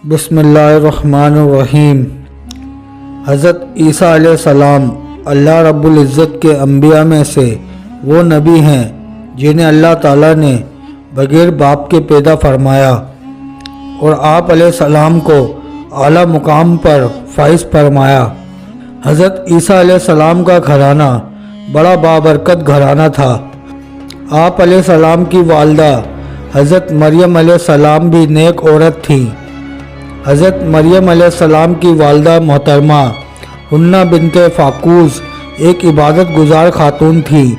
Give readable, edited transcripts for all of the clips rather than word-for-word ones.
बिस्मिल्लाहिर्रहमानिर्रहीम। हज़रत ईसा अलैहिस्सलाम अल्लाह रब्बुल इज़्ज़त के अंबिया में से वो नबी हैं जिन्हें अल्लाह ताला ने बग़ैर बाप के पैदा फरमाया और आप अलैहिस्सलाम को आला मुकाम पर फाइज फरमाया। हज़रत ईसा अलैहिस्सलाम का घराना बड़ा बाबरकत घराना था। आप अलैहिस्सलाम की वालदा हज़रत मरियम अलैहिस्सलाम भी नेक औरत थी। हज़रत मरियम अलैहिस्सलाम की वालदा मोहतरमा हुन्ना बिनते फ़ाकूस एक इबादत गुजार खातून थी,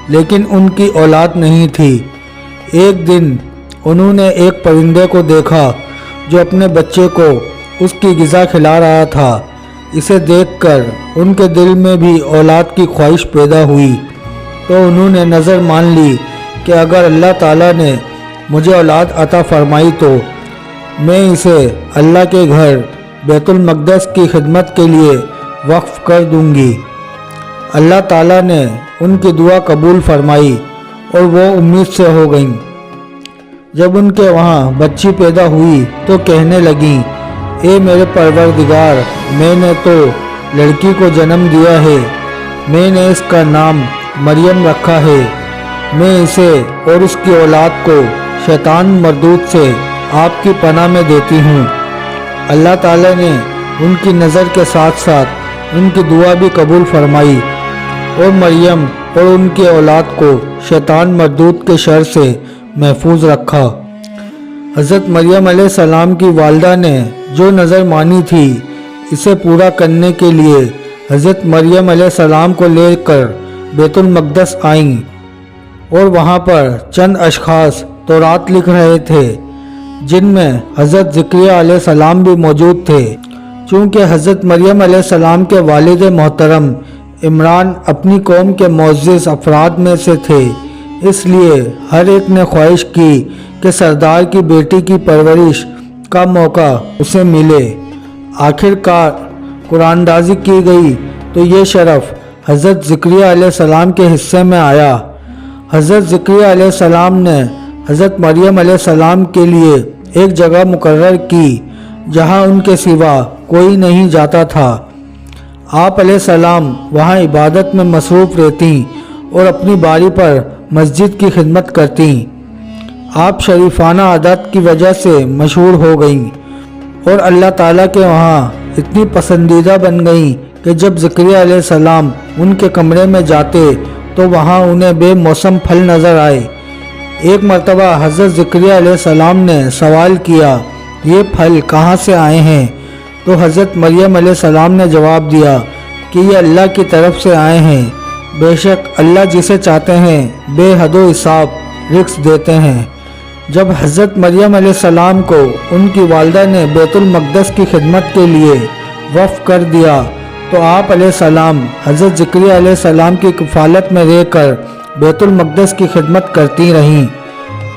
लेकिन उनकी औलाद नहीं थी। एक दिन उन्होंने एक परिंदे को देखा जो अपने बच्चे को उसकी ग़िज़ा खिला रहा था। इसे देखकर उनके दिल में भी औलाद की ख्वाहिश पैदा हुई, तो उन्होंने नज़र मान ली कि अगर अल्लाह ताला ने मुझे औलाद अता फरमाई तो मैं इसे अल्लाह के घर बैतुल मक़दस की खिदमत के लिए वक्फ़ कर दूंगी। अल्लाह ताला ने उनकी दुआ कबूल फरमाई और वो उम्मीद से हो गईं। जब उनके वहाँ बच्ची पैदा हुई तो कहने लगीं, ए मेरे परवरदिगार, मैंने तो लड़की को जन्म दिया है, मैंने इसका नाम मरियम रखा है। मैं इसे और उसकी औलाद को शैतान मरदूद से आपकी पनाह में देती हूँ। अल्लाह ताला ने उनकी नज़र के साथ साथ उनकी दुआ भी कबूल फरमाई और मरियम और उनकी औलाद को शैतान मरदूद के शर से महफूज रखा। हज़रत मरियम अलैहिस्सलाम की वालदा ने जो नज़र मानी थी, इसे पूरा करने के लिए हज़रत मरियम अलैहिस्सलाम को लेकर बैतुल मक़दस आईं और वहाँ पर चंद अशख़ास तौरात लिख रहे थे, जिनमें हज़रत ज़करिया अलैहिस्सलाम भी मौजूद थे। चूँकि हज़रत मरियम अलैहिस्सलाम के वालिद मोहतरम इमरान अपनी कौम के मुअज़्ज़ज़ अफराद में से थे, इसलिए हर एक ने ख्वाहिश की कि सरदार की बेटी की परवरिश का मौका उसे मिले। आखिरकार कुरानदाज़ी की गई तो ये शरफ़ हज़रत ज़करिया अलैहिस्सलाम के हिस्से में आया। हज़रत ज़करिया अलैहिस्सलाम ने हज़रत मरियम अलैहिस्सलाम के लिए एक जगह मुकर्रर की जहाँ उनके सिवा कोई नहीं जाता था। आप अलैहिस्सलाम वहाँ इबादत में मसरूफ़ रहती और अपनी बारी पर मस्जिद की खिदमत करती। आप शरीफाना आदत की वजह से मशहूर हो गईं और अल्लाह ताला के वहाँ इतनी पसंदीदा बन गईं कि जब ज़करिया अलैहिस्सलाम उनके कमरे में जाते तो वहाँ उन्हें बेमौसम फल नज़र आए। एक मरतबा हज़रत ज़करिया अलैहिस्सलाम ने सवाल किया, ये फल कहाँ से आए हैं? तो हज़रत मरियम अलैहिस्सलाम ने जवाब दिया कि ये अल्लाह की तरफ से आए हैं। बेशक अल्लाह जिसे चाहते हैं बेहदो हिसाब रिज़्क़ देते हैं। जब हज़रत मरियम अलैहिस्सलाम को उनकी वालदा ने बैतुल मक़दस की खिदमत के लिए वफ़ कर दिया तो आप अलैहिस्सलाम हज़रत ज़करिया अलैहिस्सलाम की कफ़ालत में रहकर बैतुल मक़दस की खिदमत करती रहीं।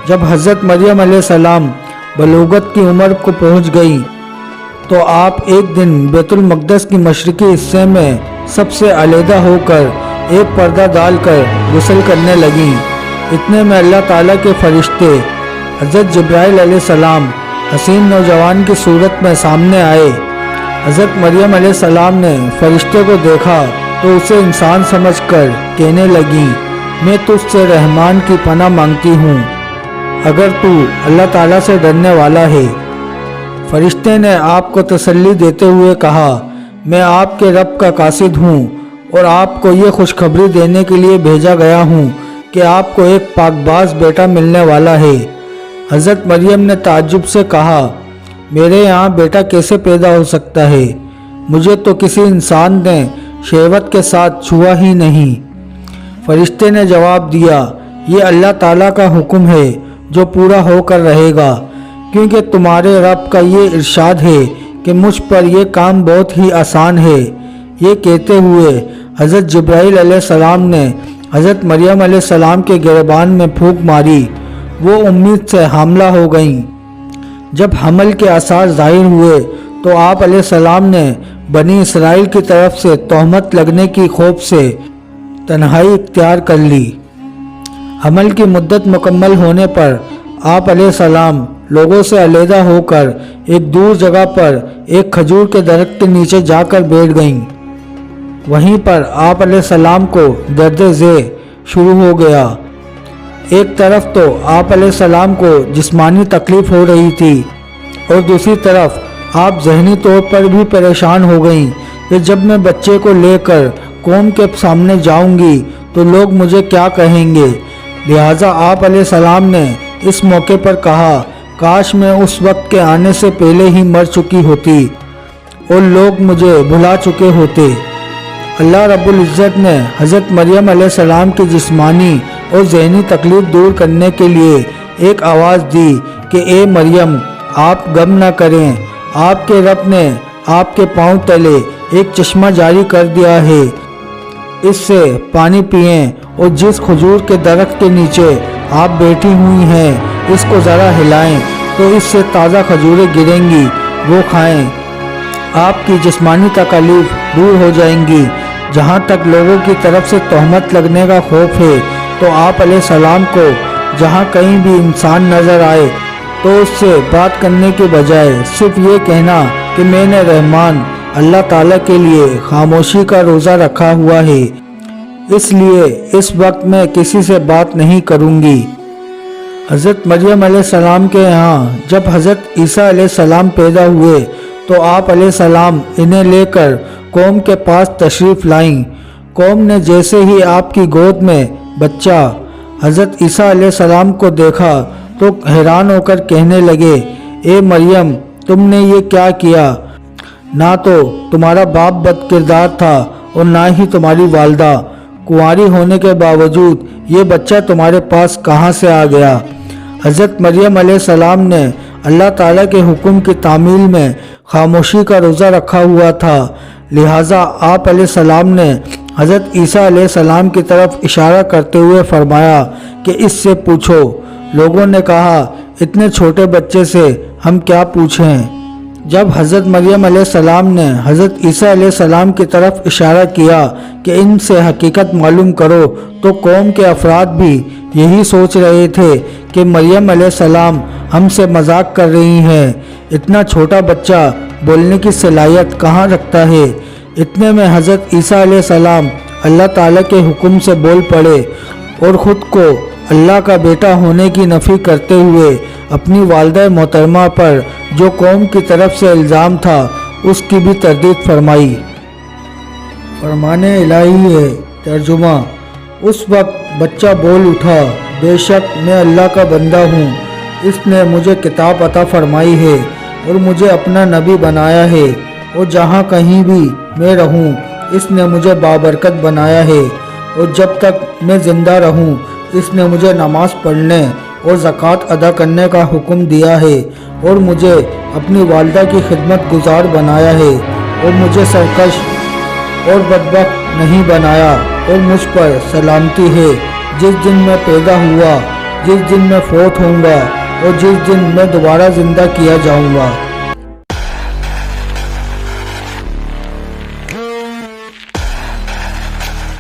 जब हज़रत मरियम अलैहिस्सलाम बलूगत की उम्र को पहुँच गई तो आप एक दिन बैतुल मक़दस की मशरिकी हिस्से में सबसे अलहदा होकर एक पर्दा डालकर गुस्ल करने लगीं। इतने में अल्लाह ताला के फरिश्ते हज़रत जिब्राइल अलैहिस्सलाम हसीन नौजवान की सूरत में सामने आए। हज़रत मरियम अलैहिस्सलाम ने फरिश्ते को देखा तो उसे इंसान समझकर कहने लगी, मैं तुझसे रहमान की पनाह मांगती हूँ अगर तू अल्लाह ताला से डरने वाला है। फरिश्ते ने आपको तसल्ली देते हुए कहा, मैं आपके रब का कासिद हूँ और आपको ये खुशखबरी देने के लिए भेजा गया हूँ कि आपको एक पाकबाज बेटा मिलने वाला है। हज़रत मरियम ने ताज्जुब से कहा, मेरे यहाँ बेटा कैसे पैदा हो सकता है? मुझे तो किसी इंसान ने शहवत के साथ छुआ ही नहीं। फरिश्ते ने जवाब दिया, ये अल्लाह ताला का हुक्म है जो पूरा होकर रहेगा, क्योंकि तुम्हारे रब का ये इरशाद है कि मुझ पर यह काम बहुत ही आसान है। ये कहते हुए हज़रत जिब्राइल अलैहिस्सलाम ने हज़रत मरियम अलैहिस्सलाम के गिरबान में फूंक मारी। वो उम्मीद से हामला हो गईं। जब हमल के आसार ज़ाहिर हुए तो आप अलैहिस्सलाम ने बनी इसराइल की तरफ से तोहमत लगने की खौफ से तन्हाई इख्तियार कर ली। हमल की मुद्दत मुकम्मल होने पर आप अलैहिस्सलाम लोगों से अलहदा होकर एक दूर जगह पर एक खजूर के दरख्त के नीचे जाकर बैठ गईं। वहीं पर आप अलैहिस्सलाम को दर्द ज़े शुरू हो गया। एक तरफ तो आप अलैहिस्सलाम को जिस्मानी तकलीफ हो रही थी और दूसरी तरफ आप जहनी तौर पर भी परेशान हो गईं कि जब मैं बच्चे को लेकर कौम के सामने जाऊंगी तो लोग मुझे क्या कहेंगे। लिहाजा आप अलैहिस्सलाम ने इस मौके पर कहा, काश मैं उस वक्त के आने से पहले ही मर चुकी होती और लोग मुझे भुला चुके होते। अल्लाह रब्बुल इज़्ज़त ने हज़रत मरियम अलैहिस्सलाम की जिस्मानी और ज़हनी तकलीफ दूर करने के लिए एक आवाज़ दी कि ए मरियम, आप गम न करें, आपके रब ने आपके पांव तले एक चश्मा जारी कर दिया है, इससे पानी पिएं और जिस खजूर के दरख्त के नीचे आप बैठी हुई हैं इसको ज़रा हिलाएं तो इससे ताज़ा खजूरें गिरेंगी, वो खाएं, आपकी जिस्मानी तकलीफ दूर हो जाएंगी। जहाँ तक लोगों की तरफ से तोहमत लगने का खौफ है तो आप अलैहिस्सलाम को जहाँ कहीं भी इंसान नज़र आए तो उससे बात करने के बजाय सिर्फ ये कहना कि मैंने रहमान अल्लाह ताला के लिए खामोशी का रोज़ा रखा हुआ है, इसलिए इस वक्त मैं किसी से बात नहीं करूँगी। हज़रत मरियम अलैहिस्सलाम के यहाँ जब हज़रत ईसा अलैहिस्सलाम पैदा हुए तो आप अलैहिस्सलाम इन्हें लेकर कौम के पास तशरीफ़ लाईं। कौम ने जैसे ही आपकी गोद में बच्चा हज़रत ईसा अलैहिस्सलाम को देखा तो हैरान होकर कहने लगे, ए मरियम, तुमने ये क्या किया? ना तो तुम्हारा बाप बदकिरदार था और ना ही तुम्हारी वालदा, कुंवारी होने के बावजूद ये बच्चा तुम्हारे पास कहाँ से आ गया? हज़रत मरियम अलैहिस्सलाम ने अल्लाह ताला के हुक्म की तामील में खामोशी का रोज़ा रखा हुआ था। लिहाजा आप अलैहिस्सलाम ने हज़रत ईसा अलैहिस्सलाम की तरफ इशारा करते हुए फरमाया कि इससे पूछो। लोगों ने कहा, इतने छोटे बच्चे से हम क्या पूछें? जब हज़रत मरियम अलैहिस्सलाम ने हज़रत ईसा अलैहिस्सलाम की तरफ इशारा किया कि इनसे हकीकत मालूम करो तो कौम के अफराद भी यही सोच रहे थे कि मरियम अलैहिस्सलाम हमसे मजाक कर रही हैं, इतना छोटा बच्चा बोलने की सलाहियत कहाँ रखता है। इतने में हज़रत ईसा अलैहिस्सलाम अल्लाह ताला के हुक्म से बोल पड़े और ख़ुद को अल्लाह का बेटा होने की नफ़ी करते हुए अपनी वालिदा मोहतरमा पर जो कौम की तरफ से इल्ज़ाम था उसकी भी तरदीद फरमाई। फरमाने इलाही है तर्जुमा। उस वक्त बच्चा बोल उठा, बेशक मैं अल्लाह का बंदा हूँ, इसने मुझे किताब अता फरमाई है और मुझे अपना नबी बनाया है और जहाँ कहीं भी मैं रहूँ इसने मुझे बाबरकत बनाया है और जब तक मैं ज़िंदा रहूँ इसने मुझे नमाज पढ़ने और ज़कात अदा करने का हुक्म दिया है और मुझे अपनी वालिदा की खिदमत गुजार बनाया है और मुझे सरकश और बदबख्त नहीं बनाया और मुझ पर सलामती है जिस दिन मैं पैदा हुआ, जिस दिन मैं फौत होऊंगा और जिस दिन मैं दोबारा ज़िंदा किया जाऊंगा।